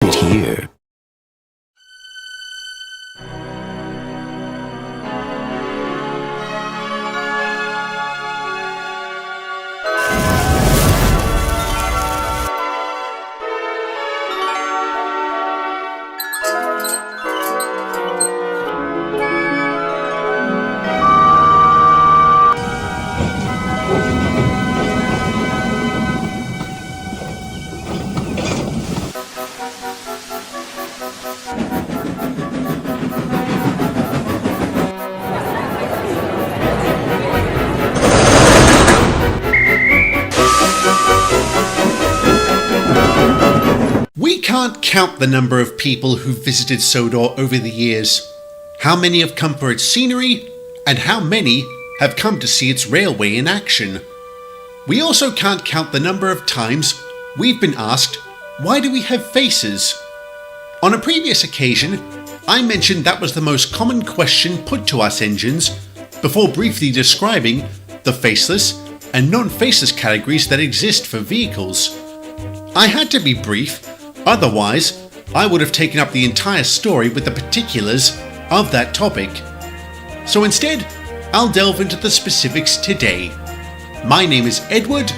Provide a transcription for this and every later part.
right here. We can't count the number of people who visited Sodor over the years, how many have come for its scenery, and how many have come to see its railway in action. We also can't count the number of times we've been asked, why do we have faces? On a previous occasion, I mentioned that was the most common question put to us engines before briefly describing the faceless and non-faceless categories that exist for vehicles. I had to be brief, otherwise I would have taken up the entire story with the particulars of that topic. So instead, I'll delve into the specifics today. My name is Edward,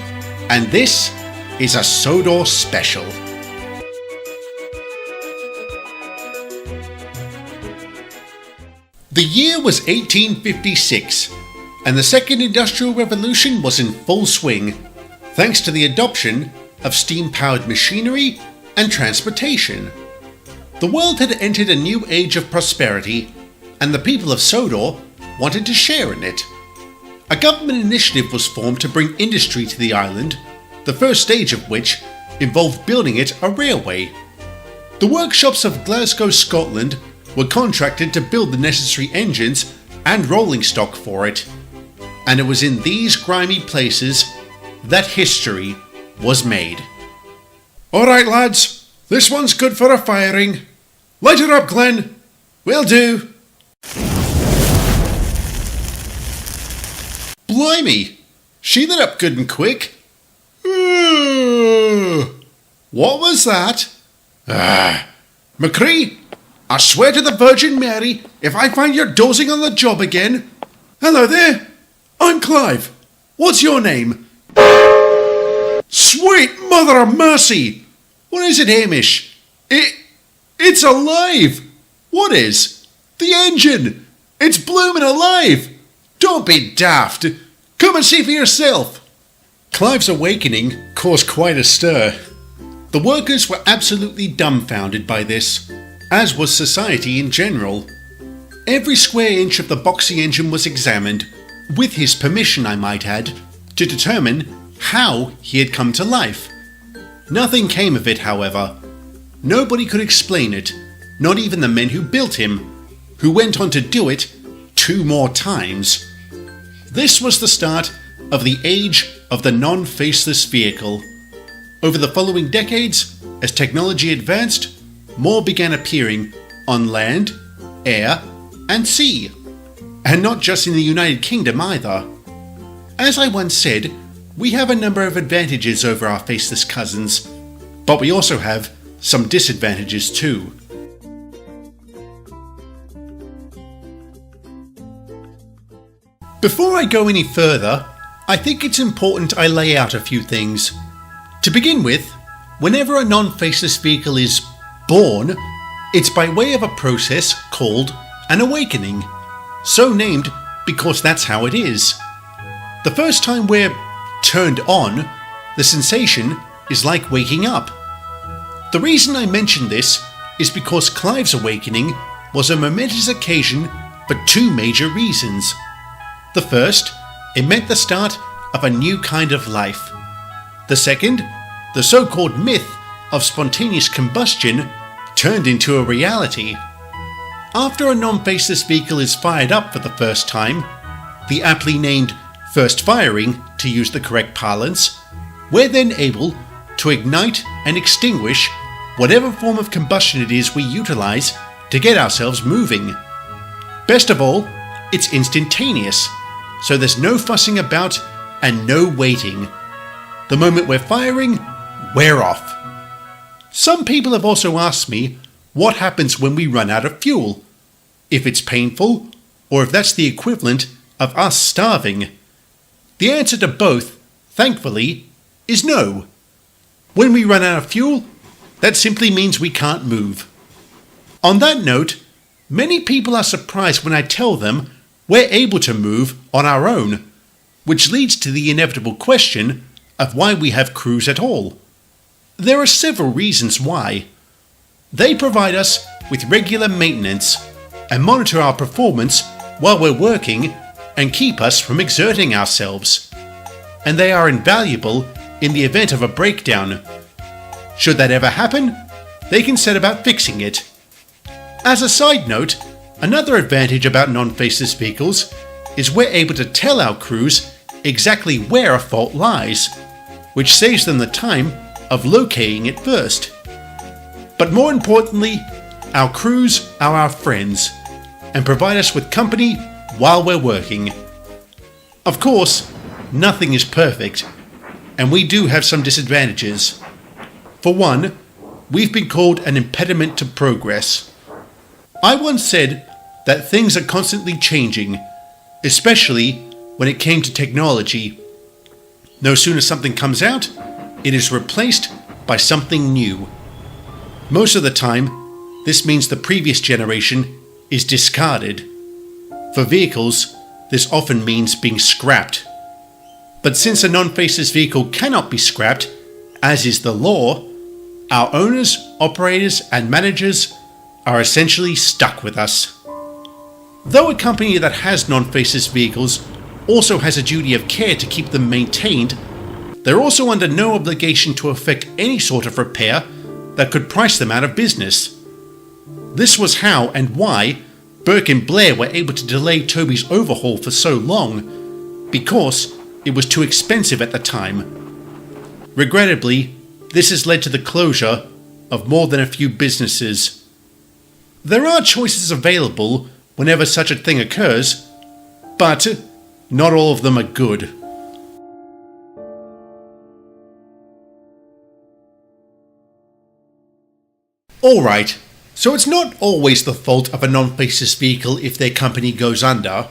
and this is a Sodor special. The year was 1856, and the Second Industrial Revolution was in full swing, thanks to the adoption of steam-powered machinery and transportation. The world had entered a new age of prosperity, and the people of Sodor wanted to share in it. A government initiative was formed to bring industry to the island, the first stage of which involved building it a railway. The workshops of Glasgow, Scotland were contracted to build the necessary engines and rolling stock for it, and it was in these grimy places that history was made. "Alright lads, this one's good for a firing. Light her up, Glenn. Will do." Blimey, she lit up good and quick. What was that? McCree, I swear to the Virgin Mary, if I find you're dozing on the job again. Hello there, I'm Clive. What's your name? Sweet mother of mercy! What is it, Hamish? It's alive! What is? The engine! It's blooming alive! Don't be daft! Come and see for yourself! Clive's awakening caused quite a stir. The workers were absolutely dumbfounded by this, as was society in general. Every square inch of the boxy engine was examined, with his permission I might add, to determine how he had come to life. Nothing came of it, however. Nobody could explain it, not even the men who built him, who went on to do it 2 more times. This was the start of the age of the non-faceless vehicle. Over the following decades, as technology advanced, more began appearing on land, air, and sea. And not just in the United Kingdom either. As I once said, we have a number of advantages over our faceless cousins, but we also have some disadvantages too. Before I go any further, I think it's important I lay out a few things. To begin with, whenever a non-faceless vehicle is born, it's by way of a process called an awakening, so named because that's how it is. The first time we're turned on, the sensation is like waking up. The reason I mention this is because Clive's awakening was a momentous occasion for 2 major reasons. The first, it meant the start of a new kind of life. The second, the so-called myth of spontaneous combustion turned into a reality. After a non-faceless vehicle is fired up for the first time, the aptly named first firing, to use the correct parlance, we're then able to ignite and extinguish whatever form of combustion it is we utilize to get ourselves moving. Best of all, it's instantaneous, so there's no fussing about and no waiting. The moment we're firing, we're off. Some people have also asked me what happens when we run out of fuel, if it's painful, or if that's the equivalent of us starving. The answer to both, thankfully, is no. When we run out of fuel, that simply means we can't move. On that note, many people are surprised when I tell them we're able to move on our own, which leads to the inevitable question of why we have crews at all. There are several reasons why. They provide us with regular maintenance and monitor our performance while we're working and keep us from exerting ourselves. And they are invaluable in the event of a breakdown. Should that ever happen, they can set about fixing it. As a side note, another advantage about non-faceless vehicles is we're able to tell our crews exactly where a fault lies, which saves them the time of locating it first. But more importantly, our crews are our friends and provide us with company while we're working. Of course, nothing is perfect, and we do have some disadvantages. For one, we've been called an impediment to progress. I once said that things are constantly changing, especially when it came to technology. No sooner something comes out, it is replaced by something new. Most of the time, this means the previous generation is discarded. For vehicles, this often means being scrapped. But since a non-faceless vehicle cannot be scrapped, as is the law, our owners, operators, and managers are essentially stuck with us. Though a company that has non-faceless vehicles also has a duty of care to keep them maintained, they're also under no obligation to effect any sort of repair that could price them out of business. This was how and why Burke and Blair were able to delay Toby's overhaul for so long, because it was too expensive at the time. Regrettably, this has led to the closure of more than a few businesses. There are choices available whenever such a thing occurs, but not all of them are good. Alright, so it's not always the fault of a non-faceless vehicle if their company goes under.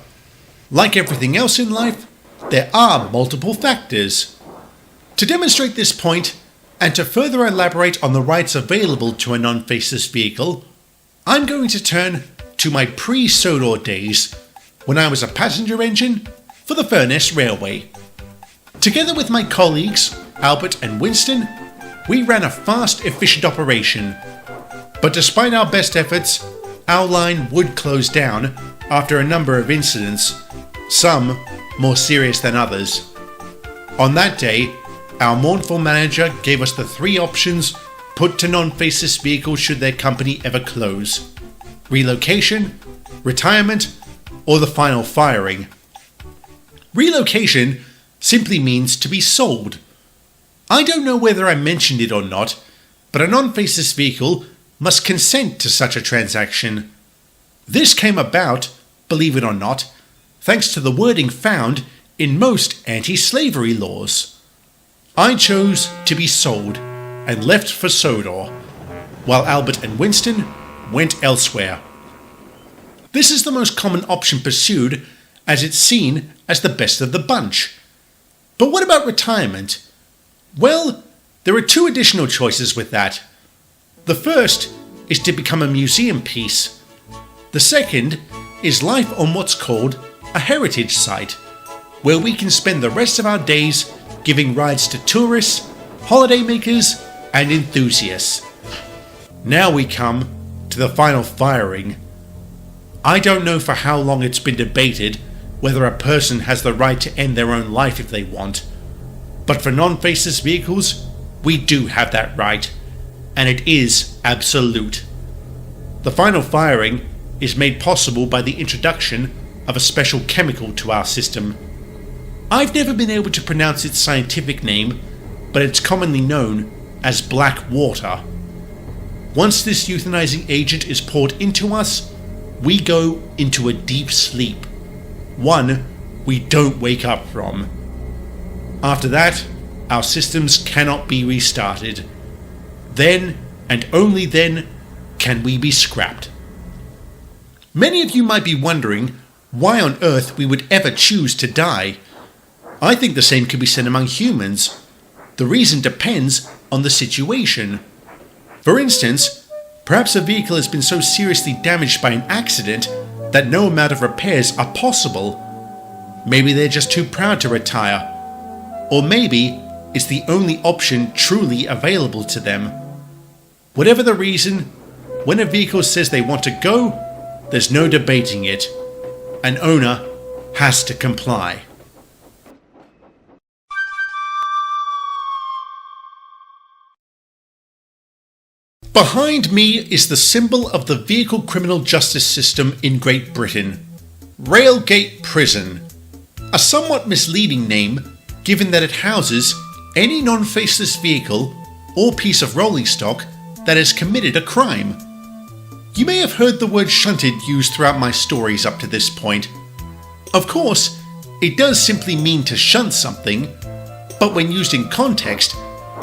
Like everything else in life, there are multiple factors. To demonstrate this point, and to further elaborate on the rights available to a non-faceless vehicle, I'm going to turn to my pre-Sodor days, when I was a passenger engine for the Furness Railway. Together with my colleagues, Albert and Winston, we ran a fast, efficient operation. But despite our best efforts, our line would close down after a number of incidents, some more serious than others. On that day, our mournful manager gave us the three options put to non-faceless vehicles should their company ever close: relocation, retirement, or the final firing. Relocation simply means to be sold. I don't know whether I mentioned it or not, but a non-faceless vehicle must consent to such a transaction. This came about, believe it or not, thanks to the wording found in most anti-slavery laws. I chose to be sold and left for Sodor, while Albert and Winston went elsewhere. This is the most common option pursued, as it's seen as the best of the bunch. But what about retirement? Well, there are two additional choices with that. The first is to become a museum piece. The second is life on what's called a heritage site, where we can spend the rest of our days giving rides to tourists, holidaymakers, and enthusiasts. Now we come to the final firing. I don't know for how long it's been debated whether a person has the right to end their own life if they want, but for non-faceless vehicles, we do have that right, and it is absolute. The final firing is made possible by the introduction of a special chemical to our system. I've never been able to pronounce its scientific name, but it's commonly known as black water. Once this euthanizing agent is poured into us, we go into a deep sleep, one we don't wake up from. After that, our systems cannot be restarted. Then and only then can we be scrapped. Many of you might be wondering why on earth we would ever choose to die. I think the same could be said among humans. The reason depends on the situation. For instance, perhaps a vehicle has been so seriously damaged by an accident that no amount of repairs are possible. Maybe they're just too proud to retire. Or maybe it's the only option truly available to them. Whatever the reason, when a vehicle says they want to go, there's no debating it. An owner has to comply. Behind me is the symbol of the vehicle criminal justice system in Great Britain, Railgate Prison, a somewhat misleading name given that it houses any non-faceless vehicle or piece of rolling stock that has committed a crime. You may have heard the word shunted used throughout my stories up to this point. Of course, it does simply mean to shunt something, but when used in context,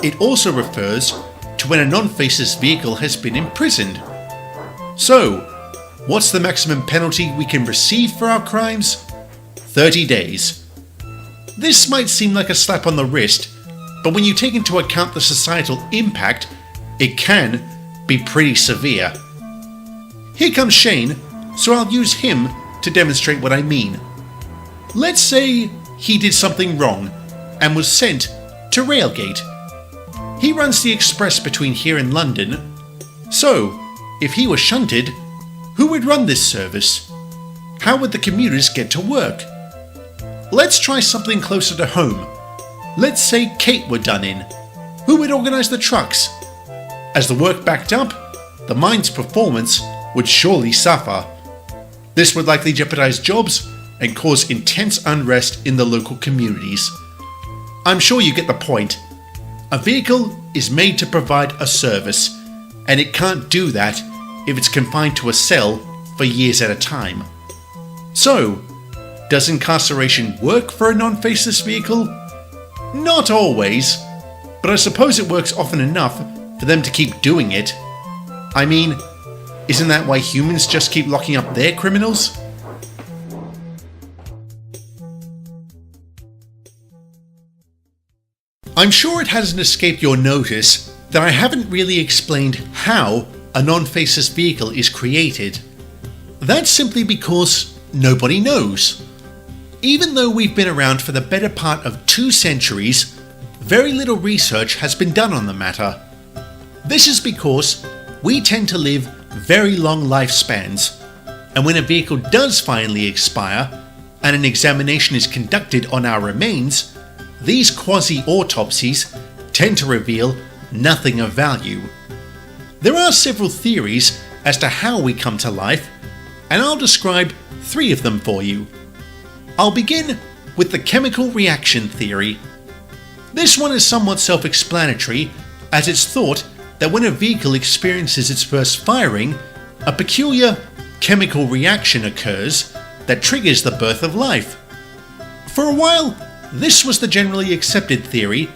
it also refers to when a non-faceless vehicle has been imprisoned. So, what's the maximum penalty we can receive for our crimes? 30 days. This might seem like a slap on the wrist, but when you take into account the societal impact, it can be pretty severe. Here comes Shane, so I'll use him to demonstrate what I mean. Let's say he did something wrong and was sent to Railgate. He runs the express between here and London, so if he was shunted, who would run this service? How would the commuters get to work? Let's try something closer to home. Let's say Kate were done in. Who would organise the trucks? As the work backed up, the mine's performance would surely suffer. This would likely jeopardise jobs and cause intense unrest in the local communities. I'm sure you get the point. A vehicle is made to provide a service, and it can't do that if it's confined to a cell for years at a time. So, does incarceration work for a non-faceless vehicle? Not always, but I suppose it works often enough for them to keep doing it. I mean, isn't that why humans just keep locking up their criminals? I'm sure it hasn't escaped your notice that I haven't really explained how a non-faceless vehicle is created. That's simply because nobody knows. Even though we've been around for the better part of 2 centuries, very little research has been done on the matter. This is because we tend to live very long lifespans, and when a vehicle does finally expire and an examination is conducted on our remains, these quasi-autopsies tend to reveal nothing of value. There are several theories as to how we come to life, and I'll describe 3 of them for you. I'll begin with the chemical reaction theory. This one is somewhat self-explanatory, as it's thought that when a vehicle experiences its first firing, a peculiar chemical reaction occurs that triggers the birth of life. For a while, this was the generally accepted theory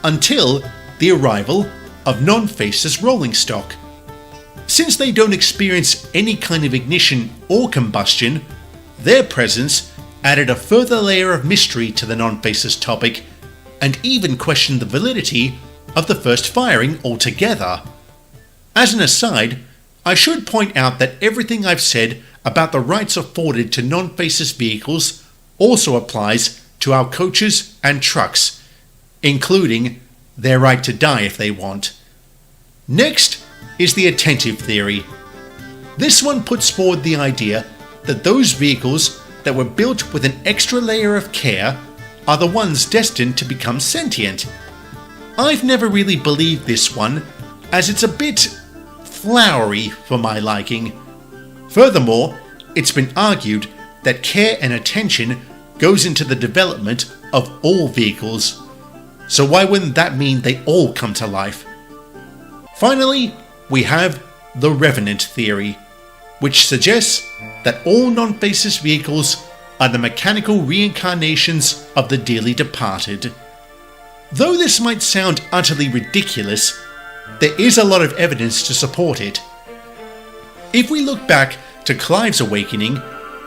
until the arrival of non-faceless rolling stock. Since they don't experience any kind of ignition or combustion, their presence added a further layer of mystery to the non-faceless topic and even questioned the validity of the first firing altogether. As an aside, I should point out that everything I've said about the rights afforded to non-faceless vehicles also applies to our coaches and trucks, including their right to die if they want. Next is the attentive theory. This one puts forward the idea that those vehicles that were built with an extra layer of care are the ones destined to become sentient. I've never really believed this one, as it's a bit flowery for my liking. Furthermore, it's been argued that care and attention goes into the development of all vehicles. So why wouldn't that mean they all come to life? Finally, we have the revenant theory, which suggests that all non-faceless vehicles are the mechanical reincarnations of the dearly departed. Though this might sound utterly ridiculous, there is a lot of evidence to support it. If we look back to Clive's awakening,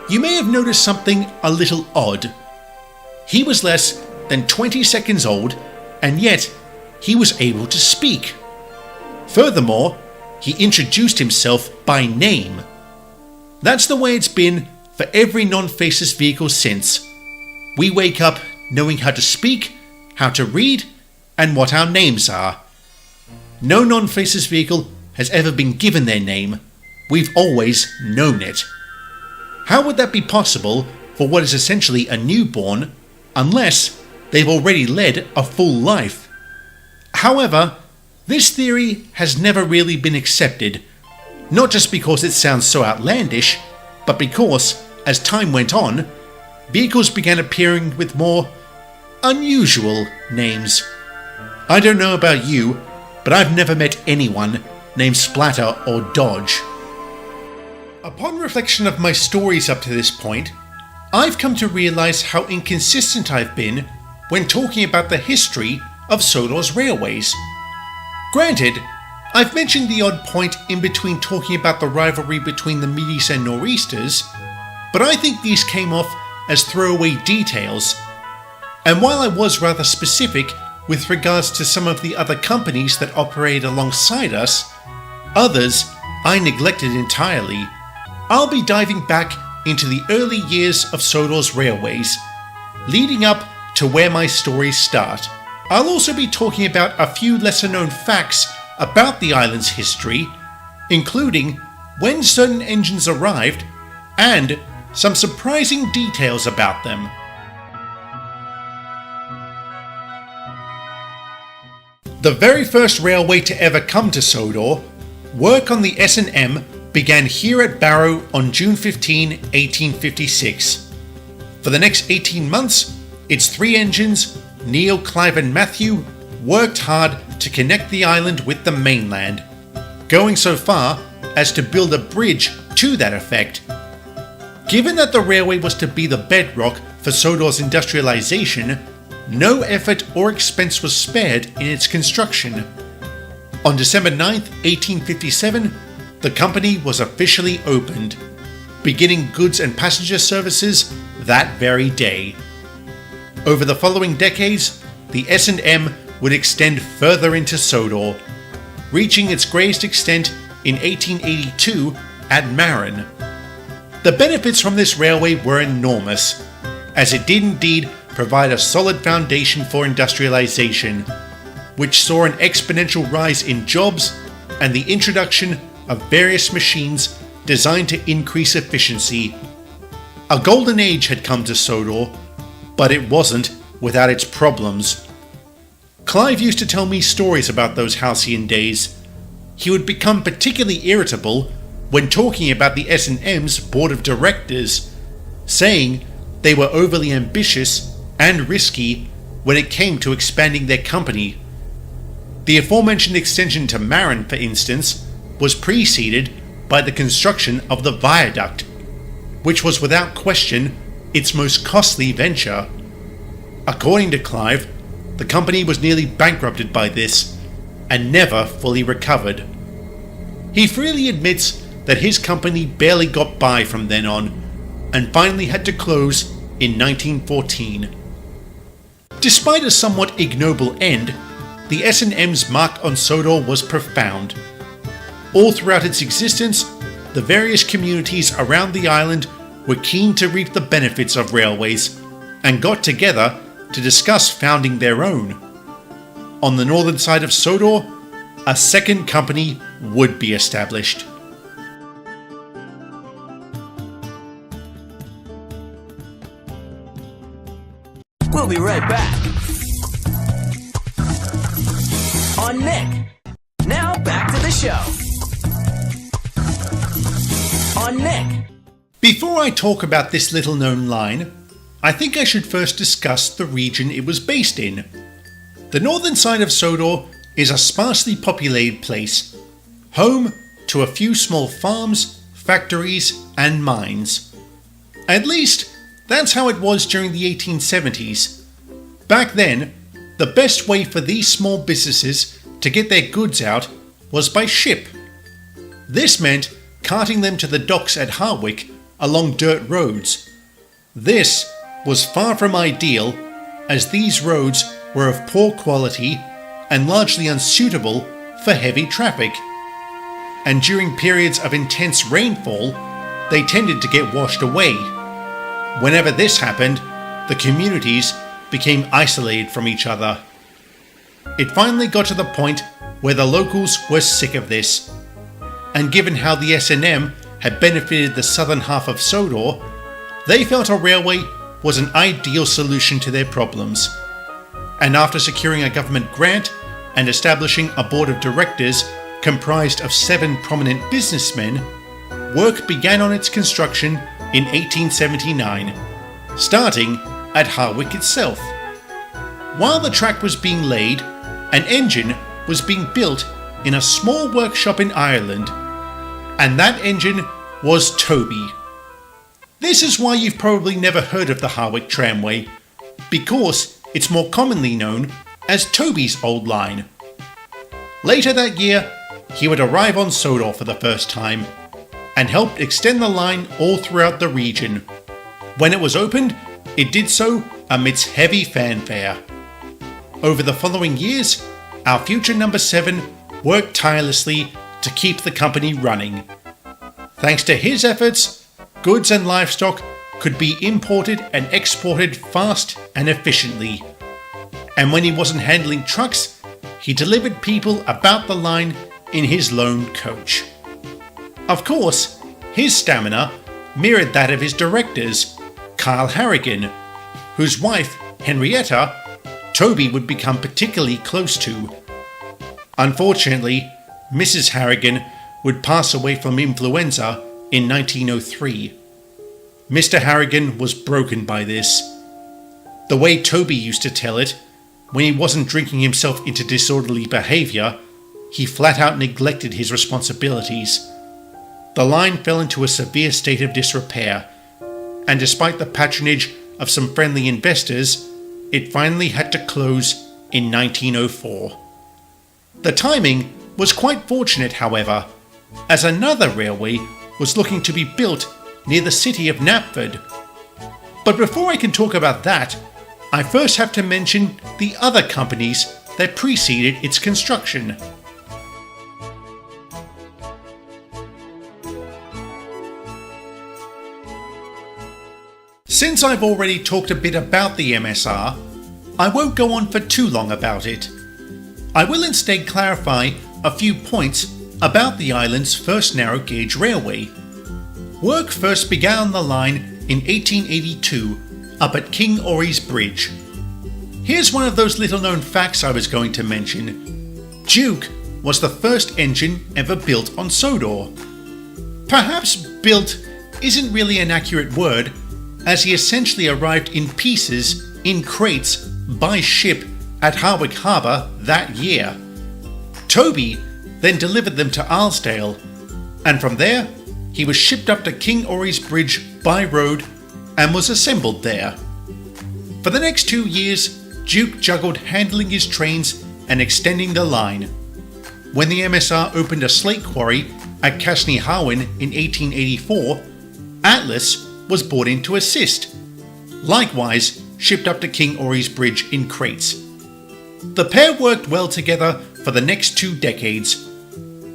you may have noticed something a little odd. He was less than 20 seconds old, and yet he was able to speak. Furthermore, he introduced himself by name. That's the way it's been for every non-faceless vehicle since. We wake up knowing how to speak, how to read, and what our names are. No non-faceless vehicle has ever been given their name. We've always known it. How would that be possible for what is essentially a newborn, unless they've already led a full life? However, this theory has never really been accepted, not just because it sounds so outlandish, but because, as time went on, vehicles began appearing with more unusual names. I don't know about you, but I've never met anyone named Splatter or Dodge. Upon reflection of my stories up to this point, I've come to realize how inconsistent I've been when talking about the history of Sodor's railways. Granted, I've mentioned the odd point in between talking about the rivalry between the Midis and Nor'easters, but I think these came off as throwaway details. And while I was rather specific with regards to some of the other companies that operated alongside us, others I neglected entirely. I'll be diving back into the early years of Sodor's railways, leading up to where my stories start. I'll also be talking about a few lesser known facts about the island's history, including when certain engines arrived and some surprising details about them. The very first railway to ever come to Sodor, work on the S&M began here at Barrow on June 15, 1856. For the next 18 months, its three engines, Neil, Clive and Matthew, worked hard to connect the island with the mainland, going so far as to build a bridge to that effect. Given that the railway was to be the bedrock for Sodor's industrialization, no effort or expense was spared in its construction. On December 9, 1857, the company was officially opened, beginning goods and passenger services that very day. Over the following decades, the S&M would extend further into Sodor, reaching its greatest extent in 1882 at Marin. The benefits from this railway were enormous, as it did indeed provide a solid foundation for industrialization, which saw an exponential rise in jobs and the introduction of various machines designed to increase efficiency. A golden age had come to Sodor, but it wasn't without its problems. Clive used to tell me stories about those halcyon days. He would become particularly irritable when talking about the S&M's board of directors, saying they were overly ambitious and risky when it came to expanding their company. The aforementioned extension to Marin, for instance, was preceded by the construction of the viaduct, which was without question its most costly venture. According to Clive, the company was nearly bankrupted by this and never fully recovered. He freely admits that his company barely got by from then on and finally had to close in 1914. Despite a somewhat ignoble end, the S&M's mark on Sodor was profound. All throughout its existence, the various communities around the island were keen to reap the benefits of railways and got together to discuss founding their own. On the northern side of Sodor, a second company would be established. We'll be right back. On Nick. Now back to the show. On Nick. Before I talk about this little known line, I think I should first discuss the region it was based in. The northern side of Sodor is a sparsely populated place, home to a few small farms, factories and mines. At least, that's how it was during the 1870s. Back then, the best way for these small businesses to get their goods out was by ship. This meant carting them to the docks at Harwich along dirt roads. This was far from ideal, as these roads were of poor quality and largely unsuitable for heavy traffic. And during periods of intense rainfall, they tended to get washed away. Whenever this happened, the communities became isolated from each other. It finally got to the point where the locals were sick of this, and given how the S&M had benefited the southern half of Sodor, they felt a railway was an ideal solution to their problems. And after securing a government grant and establishing a board of directors comprised of 7 prominent businessmen, work began on its construction in 1879, starting at Harwich itself. While the track was being laid, an engine was being built in a small workshop in Ireland, and that engine was Toby. This is why you've probably never heard of the Harwich Tramway, because it's more commonly known as Toby's Old Line. Later that year, he would arrive on Sodor for the first time, and helped extend the line all throughout the region. When it was opened, it did so amidst heavy fanfare. Over the following years, our future number 7 worked tirelessly to keep the company running. Thanks to his efforts, goods and livestock could be imported and exported fast and efficiently. And when he wasn't handling trucks, he delivered people about the line in his lone coach. Of course, his stamina mirrored that of his directors, Carl Harrigan, whose wife, Henrietta, Toby would become particularly close to. Unfortunately, Mrs. Harrigan would pass away from influenza in 1903. Mr. Harrigan was broken by this. The way Toby used to tell it, when he wasn't drinking himself into disorderly behaviour, he flat out neglected his responsibilities. The line fell into a severe state of disrepair, and despite the patronage of some friendly investors, it finally had to close in 1904. The timing was quite fortunate, however, as another railway was looking to be built near the city of Knapford. But before I can talk about that, I first have to mention the other companies that preceded its construction. Since I've already talked a bit about the MSR, I won't go on for too long about it. I will instead clarify a few points about the island's first narrow gauge railway. Work first began on the line in 1882 up at King Ory's Bridge. Here's one of those little known facts I was going to mention. Duke was the first engine ever built on Sodor. Perhaps built isn't really an accurate word, as he essentially arrived in pieces in crates by ship at Harwich Harbour that year. Toby then delivered them to Arlesdale, and from there he was shipped up to King Ory's Bridge by road and was assembled there. For the next 2 years, Duke juggled handling his trains and extending the line. When the MSR opened a slate quarry at Casney Harwin in 1884, Atlas was brought in to assist, likewise shipped up to King Ory's Bridge in crates. The pair worked well together for the next 2 decades.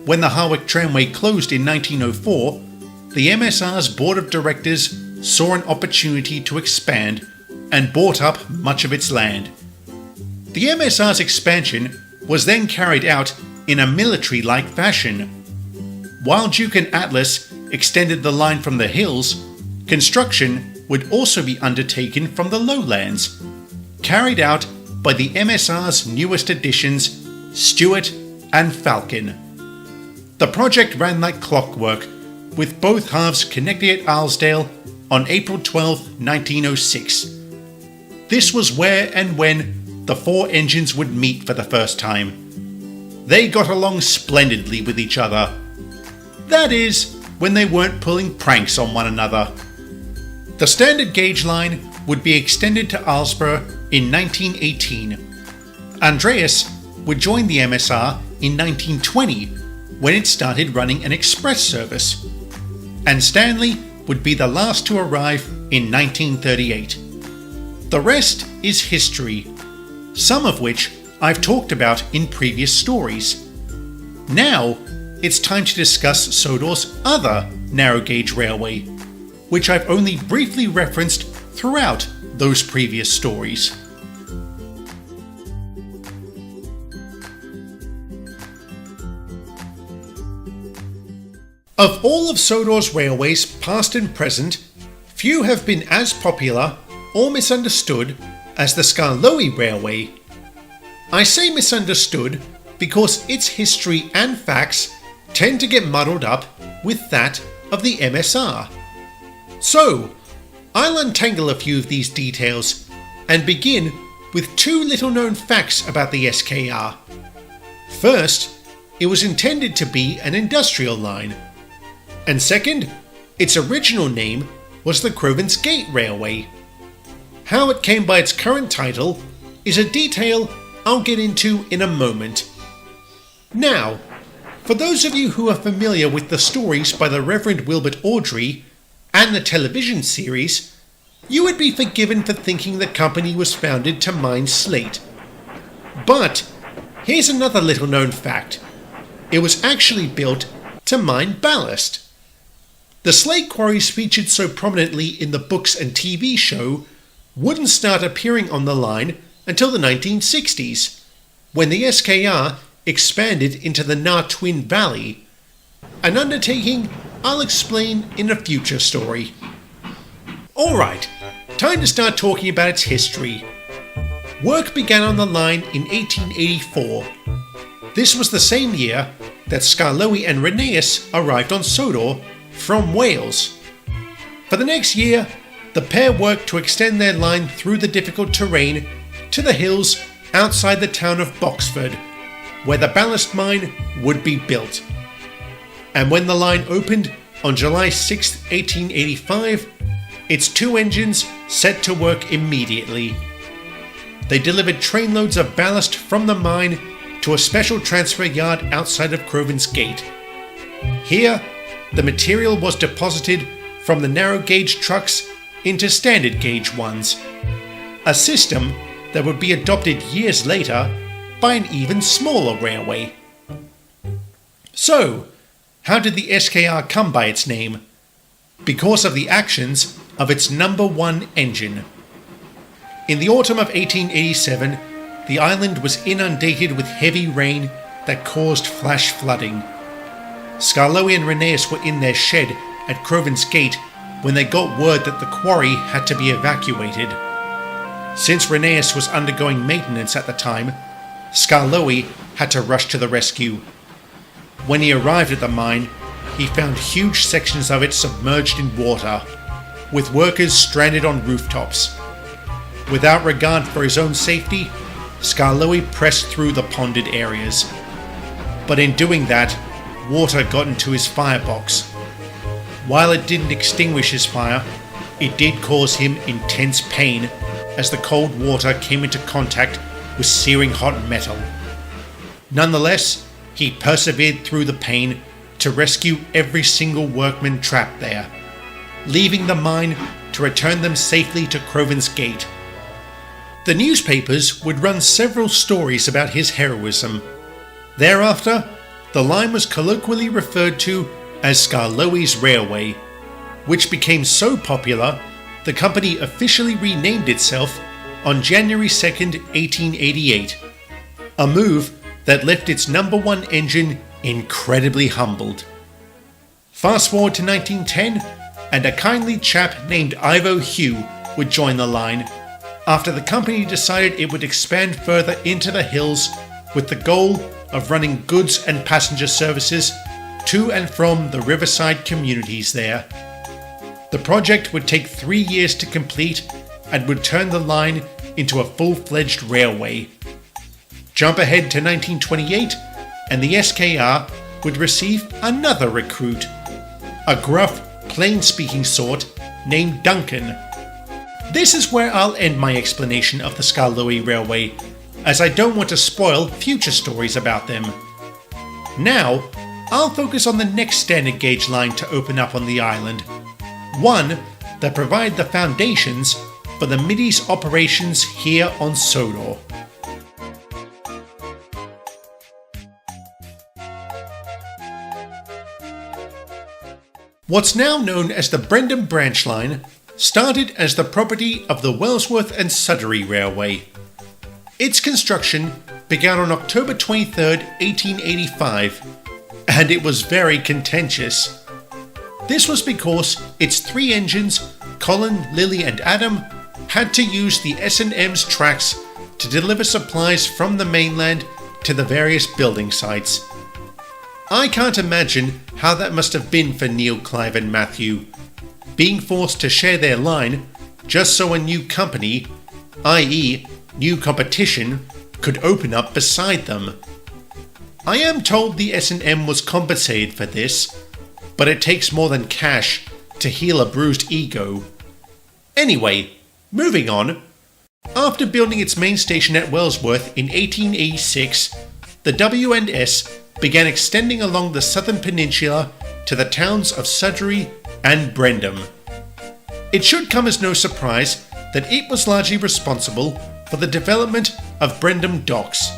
When the Harwich Tramway closed in 1904, the MSR's board of directors saw an opportunity to expand and bought up much of its land. The MSR's expansion was then carried out in a military-like fashion. While Duke and Atlas extended the line from the hills, construction would also be undertaken from the lowlands, carried out by the MSR's newest additions, Stuart and Falcon. The project ran like clockwork, with both halves connecting at Arlesdale on April 12, 1906. This was where and when the 4 engines would meet for the first time. They got along splendidly with each other. That is, when they weren't pulling pranks on one another. The standard gauge line would be extended to Arlesborough in 1918. Andreas would join the MSR in 1920 when it started running an express service, and Stanley would be the last to arrive in 1938. The rest is history, some of which I've talked about in previous stories. Now, it's time to discuss Sodor's other narrow gauge railway, which I've only briefly referenced throughout those previous stories. Of all of Sodor's railways, past and present, few have been as popular or misunderstood as the Skarloey Railway. I say misunderstood because its history and facts tend to get muddled up with that of the MSR. So, I'll untangle a few of these details and begin with two little known facts about the SKR. First, it was intended to be an industrial line. And second, its original name was the Crovan's Gate Railway. How it came by its current title is a detail I'll get into in a moment. Now, for those of you who are familiar with the stories by the Reverend Wilbert Awdry and the television series, you would be forgiven for thinking the company was founded to mine slate. But here's another little known fact. It was actually built to mine ballast. The slate quarries featured so prominently in the books and TV show wouldn't start appearing on the line until the 1960s, when the SKR expanded into the Na Twin Valley, an undertaking I'll explain in a future story. Alright, time to start talking about its history. Work began on the line in 1884. This was the same year that Skarloey and Rheneas arrived on Sodor from Wales. For the next year, the pair worked to extend their line through the difficult terrain to the hills outside the town of Boxford, where the ballast mine would be built. And when the line opened on July 6, 1885, its two engines set to work immediately. They delivered trainloads of ballast from the mine to a special transfer yard outside of Crovan's Gate. Here, the material was deposited from the narrow gauge trucks into standard gauge ones, a system that would be adopted years later by an even smaller railway. So, how did the SKR come by its name? Because of the actions of its number 1 engine. In the autumn of 1887, the island was inundated with heavy rain that caused flash flooding. Skarloey and Rheneas were in their shed at Crovan's Gate when they got word that the quarry had to be evacuated. Since Rheneas was undergoing maintenance at the time, Skarloey had to rush to the rescue. When he arrived at the mine, he found huge sections of it submerged in water, with workers stranded on rooftops. Without regard for his own safety, Skarloey pressed through the ponded areas. But in doing that, water got into his firebox. While it didn't extinguish his fire, it did cause him intense pain as the cold water came into contact with searing hot metal. Nonetheless, he persevered through the pain to rescue every single workman trapped there, leaving the mine to return them safely to Crovan's Gate. The newspapers would run several stories about his heroism. Thereafter, the line was colloquially referred to as Skarloey's Railway, which became so popular the company officially renamed itself on January 2, 1888, a move that left its number 1 engine incredibly humbled. Fast forward to 1910, and a kindly chap named Ivo Hugh would join the line after the company decided it would expand further into the hills with the goal of running goods and passenger services to and from the riverside communities there. The project would take 3 years to complete and would turn the line into a full-fledged railway. Jump ahead to 1928, and the SKR would receive another recruit, a gruff, plain-speaking sort named Duncan. This is where I'll end my explanation of the Skarloey Railway, as I don't want to spoil future stories about them. Now, I'll focus on the next standard gauge line to open up on the island, one that provided the foundations for the Middies operations here on Sodor. What's now known as the Brendam branch line started as the property of the Wellsworth and Sudbury Railway. Its construction began on October 23, 1885, and it was very contentious. This was because its three engines, Colin, Lily and Adam, had to use the S&M's tracks to deliver supplies from the mainland to the various building sites. I can't imagine how that must have been for Neil, Clive and Matthew, being forced to share their line just so a new company, i.e. new competition, could open up beside them. I am told the S&M was compensated for this, but it takes more than cash to heal a bruised ego. Anyway, moving on. After building its main station at Wellsworth in 1886, the W&S began extending along the southern peninsula to the towns of Sudbury and Brendam. It should come as no surprise that it was largely responsible for the development of Brendam Docks.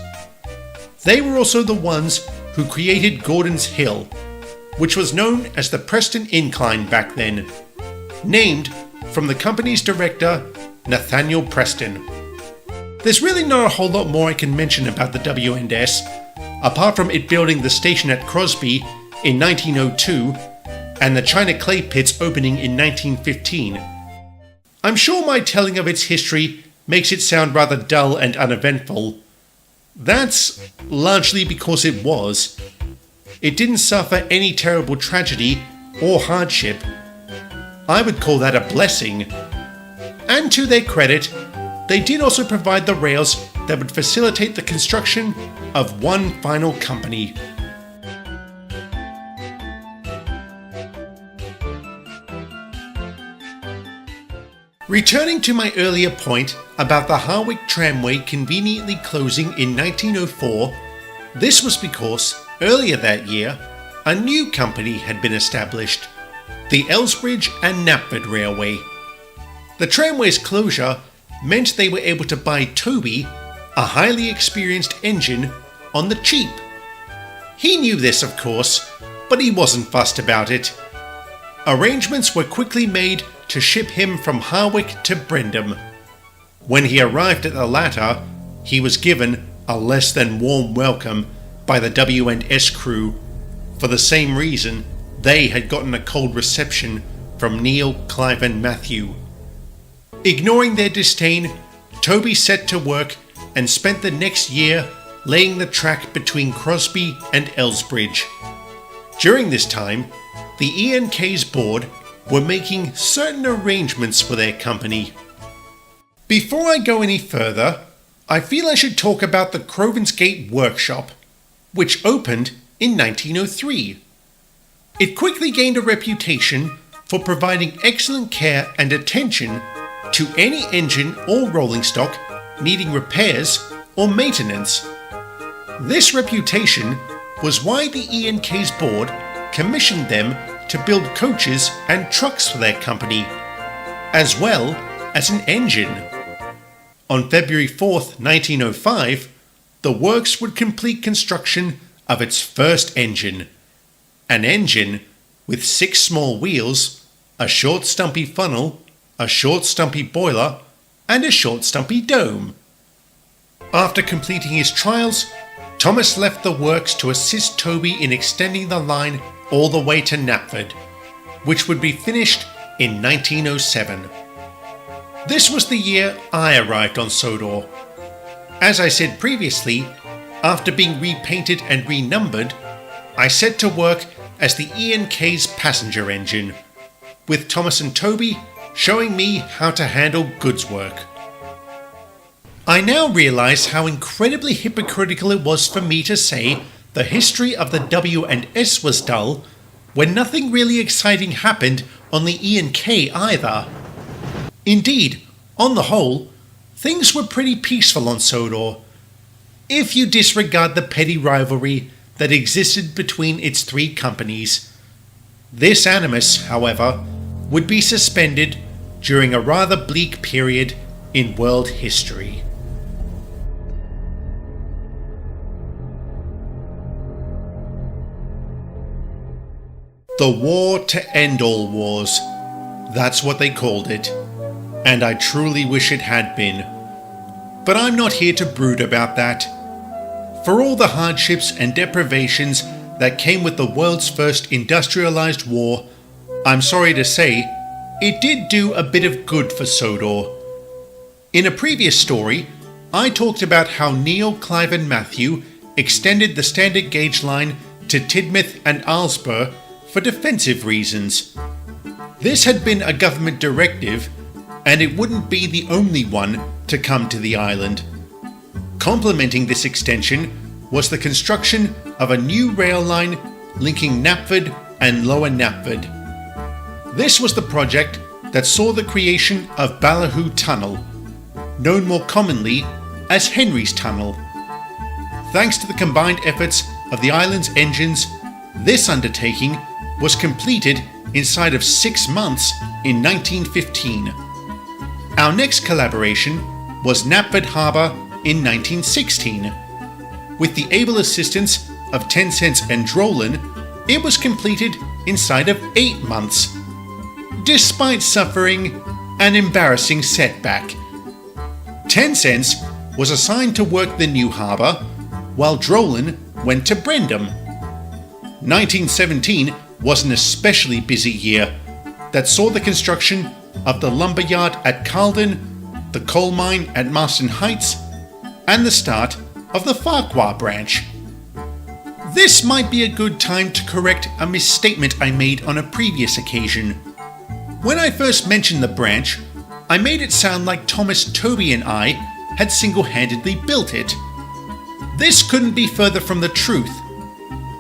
They were also the ones who created Gordon's Hill, which was known as the Preston Incline back then, named from the company's director, Nathaniel Preston. There's really not a whole lot more I can mention about the W&S, apart from it building the station at Crosby in 1902 and the China clay pits opening in 1915. I'm sure my telling of its history makes it sound rather dull and uneventful. That's largely because it was. It didn't suffer any terrible tragedy or hardship. I would call that a blessing. And to their credit, they did also provide the rails that would facilitate the construction of one final company. Returning to my earlier point about the Harwick Tramway conveniently closing in 1904, this was because earlier that year a new company had been established, the Elsbridge and Knapford Railway. The tramway's closure meant they were able to buy Toby, a highly experienced engine, on the cheap. He knew this, of course, but he wasn't fussed about it. Arrangements were quickly made to ship him from Harwick to Brendam. When he arrived at the latter, he was given a less than warm welcome by the W&S crew, for the same reason they had gotten a cold reception from Neil, Clive and Matthew. Ignoring their disdain, Toby set to work and spent the next year laying the track between Crosby and Elsbridge. During this time, the E&K's board were making certain arrangements for their company. Before I go any further, I feel I should talk about the Crovansgate Workshop, which opened in 1903. It quickly gained a reputation for providing excellent care and attention to any engine or rolling stock needing repairs or maintenance. This reputation was why the E&K's board commissioned them to build coaches and trucks for their company, as well as an engine. On February 4th, 1905, the works would complete construction of its first engine, an engine with 6 small wheels, a short stumpy funnel, a short stumpy boiler, and a short stumpy dome. After completing his trials, Thomas left the works to assist Toby in extending the line all the way to Knapford, which would be finished in 1907. This was the year I arrived on Sodor. As I said previously, after being repainted and renumbered, I set to work as the E&K's passenger engine, with Thomas and Toby showing me how to handle goods work. I now realise how incredibly hypocritical it was for me to say the history of the W&S was dull, when nothing really exciting happened on the E&K either. Indeed, on the whole, things were pretty peaceful on Sodor, if you disregard the petty rivalry that existed between its three companies. This animus, however, would be suspended during a rather bleak period in world history. The war to end all wars. That's what they called it. And I truly wish it had been. But I'm not here to brood about that. For all the hardships and deprivations that came with the world's first industrialized war, I'm sorry to say, it did do a bit of good for Sodor. In a previous story, I talked about how Neil, Clive and Matthew extended the standard gauge line to Tidmouth and Aylesbury for defensive reasons. This had been a government directive, and it wouldn't be the only one to come to the island. Complementing this extension was the construction of a new rail line linking Knapford and Lower Knapford. This was the project that saw the creation of Ballyhoo Tunnel, known more commonly as Henry's Tunnel. Thanks to the combined efforts of the island's engines, this undertaking was completed inside of 6 months in 1915. Our next collaboration was Knapford Harbour in 1916. With the able assistance of 10 Cents and Drolan, it was completed inside of 8 months, despite suffering an embarrassing setback. 10 Cents was assigned to work the new harbour, while Drolan went to Brendam. 1917 was an especially busy year that saw the construction of the lumberyard at Carlton, the coal mine at Marston Heights, and the start of the Farquhar branch. This might be a good time to correct a misstatement I made on a previous occasion. When I first mentioned the branch, I made it sound like Thomas, Toby and I had single-handedly built it. This couldn't be further from the truth.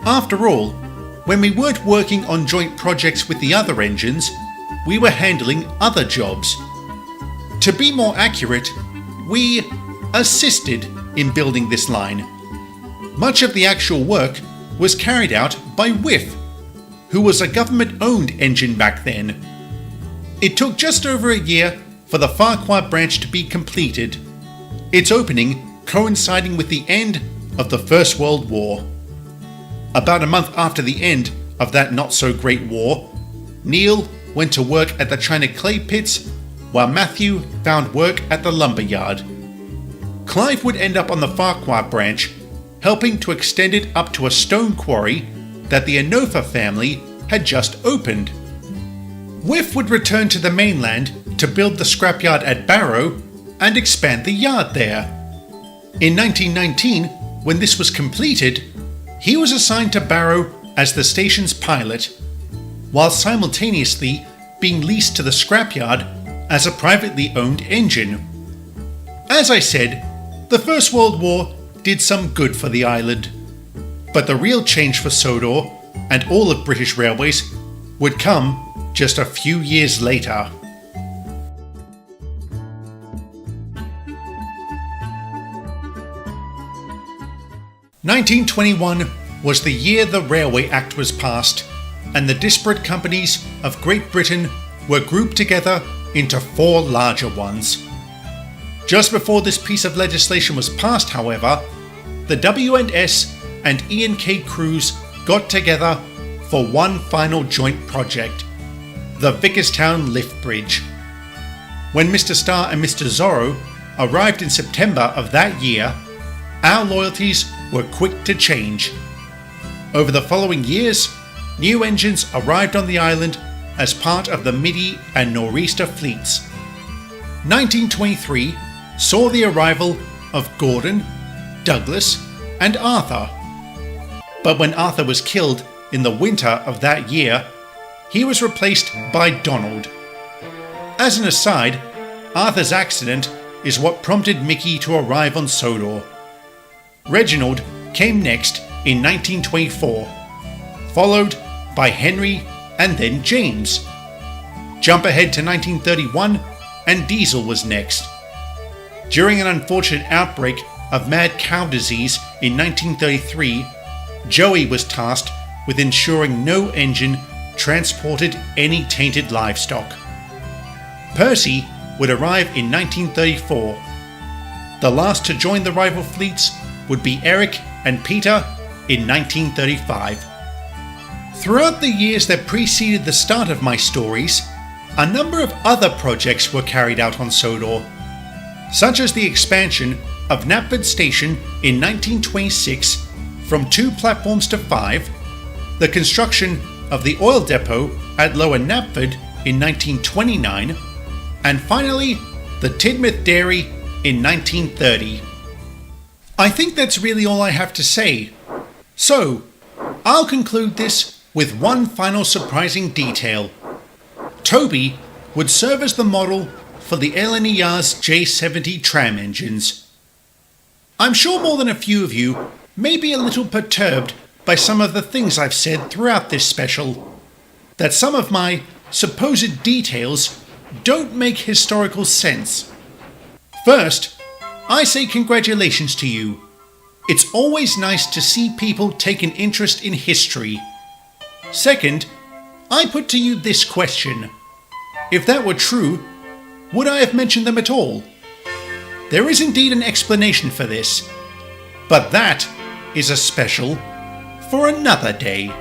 After all, when we weren't working on joint projects with the other engines, we were handling other jobs. To be more accurate, we assisted in building this line. Much of the actual work was carried out by WIF, who was a government-owned engine back then. It took just over a year for the Farquhar branch to be completed, its opening coinciding with the end of the First World War. About a month after the end of that not-so-great war, Neil went to work at the China clay pits, while Matthew found work at the lumberyard. Clive would end up on the Farquhar branch, helping to extend it up to a stone quarry that the Enofa family had just opened. WIF would return to the mainland to build the scrapyard at Barrow and expand the yard there. In 1919, when this was completed, he was assigned to Barrow as the station's pilot, while simultaneously being leased to the scrapyard as a privately owned engine. As I said, the First World War did some good for the island, but the real change for Sodor and all of British Railways would come just a few years later. (1921) was the year the Railway Act was passed, and the disparate companies of Great Britain were grouped together into 4 larger ones. Just before this piece of legislation was passed, however, the W&S and E&K crews got together for one final joint project, the Vickerstown Lift Bridge. When Mr. Starr and Mr. Zorro arrived in September of that year, our loyalties were quick to change. Over the following years, new engines arrived on the island as part of the Midi and Nor'easter fleets. 1923 saw the arrival of Gordon, Douglas, and Arthur. But when Arthur was killed in the winter of that year, he was replaced by Donald. As an aside, Arthur's accident is what prompted Mickey to arrive on Sodor. Reginald came next in 1924, followed by Henry and then James. Jump ahead to 1931 and Diesel was next. During an unfortunate outbreak of mad cow disease in 1933, Joey was tasked with ensuring no engine transported any tainted livestock. Percy would arrive in 1934. The last to join the rival fleets would be Eric and Peter in 1935. Throughout the years that preceded the start of my stories, a number of other projects were carried out on Sodor, such as the expansion of Knapford Station in 1926 from 2 platforms to 5, the construction of the oil depot at Lower Knapford in 1929, and finally the Tidmouth Dairy in 1930. I think that's really all I have to say. So, I'll conclude this with one final surprising detail. Toby would serve as the model for the LNER's J70 tram engines. I'm sure more than a few of you may be a little perturbed by some of the things I've said throughout this special, that some of my supposed details don't make historical sense. First, I say congratulations to you. It's always nice to see people take an interest in history. Second, I put to you this question. If that were true, would I have mentioned them at all? There is indeed an explanation for this, but that is a special for another day.